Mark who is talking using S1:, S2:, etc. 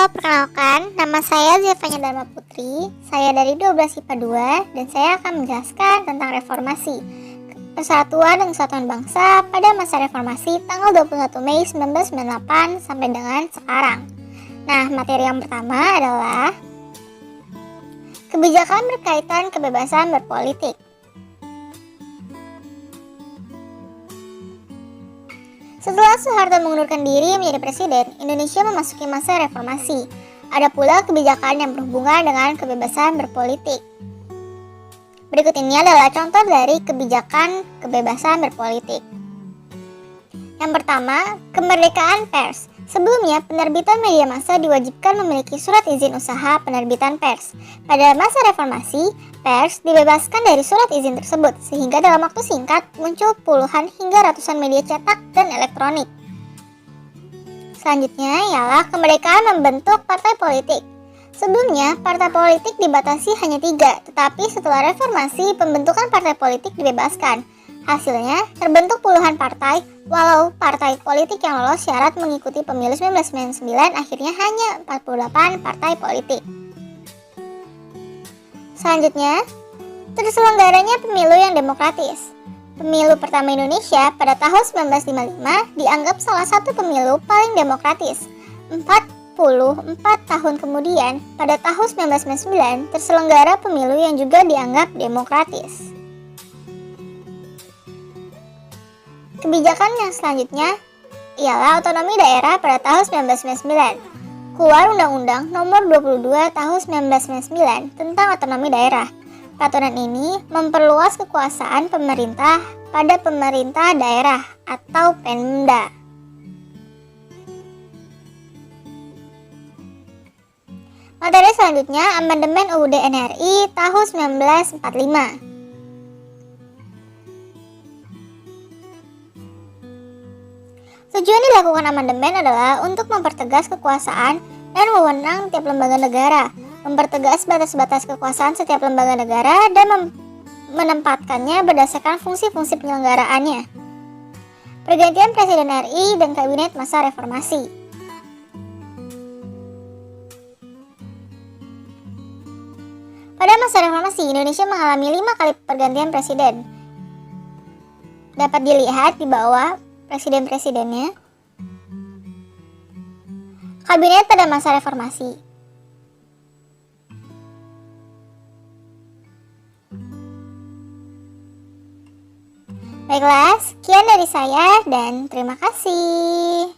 S1: Halo, perkenalkan, nama saya Zevanya Dharma Putri. Saya dari 12 IPA 2 dan saya akan menjelaskan tentang reformasi, persatuan dan kesatuan bangsa pada masa reformasi tanggal 21 Mei 1998 sampai dengan sekarang. Nah, materi yang pertama adalah kebijakan berkaitan kebebasan berpolitik. Setelah Soeharto mengundurkan diri menjadi presiden, Indonesia memasuki masa reformasi. Ada pula kebijakan yang berhubungan dengan kebebasan berpolitik. Berikut ini adalah contoh dari kebijakan kebebasan berpolitik. Yang pertama, kemerdekaan pers. Sebelumnya, penerbitan media massa diwajibkan memiliki surat izin usaha penerbitan pers. Pada masa reformasi, pers dibebaskan dari surat izin tersebut, sehingga dalam waktu singkat muncul puluhan hingga ratusan media cetak dan elektronik. Selanjutnya ialah kemerdekaan membentuk partai politik. Sebelumnya, partai politik dibatasi hanya 3, tetapi setelah reformasi, pembentukan partai politik dibebaskan. Hasilnya, terbentuk puluhan partai, walau partai politik yang lolos syarat mengikuti pemilu 1999 akhirnya hanya 48 partai politik. Selanjutnya, terselenggaranya pemilu yang demokratis. Pemilu pertama Indonesia pada tahun 1955 dianggap salah satu pemilu paling demokratis. 44 tahun kemudian, pada tahun 1999, terselenggara pemilu yang juga dianggap demokratis. Kebijakan yang selanjutnya ialah otonomi daerah pada tahun 1999. Keluar Undang-Undang Nomor 22 Tahun 1999 tentang otonomi daerah. Peraturan ini memperluas kekuasaan pemerintah pada pemerintah daerah atau Pemda. Materi selanjutnya Amandemen UUD NRI tahun 1945. Tujuan dilakukan amandemen adalah untuk mempertegas kekuasaan dan wewenang tiap lembaga negara, mempertegas batas-batas kekuasaan setiap lembaga negara, dan menempatkannya berdasarkan fungsi-fungsi penyelenggaraannya. Pergantian Presiden RI dan Kabinet masa reformasi. Pada masa reformasi, Indonesia mengalami 5 kali pergantian presiden. Dapat dilihat di bawah presiden-presidennya. Kabinet pada masa reformasi. Baiklah, sekian dari saya dan terima kasih.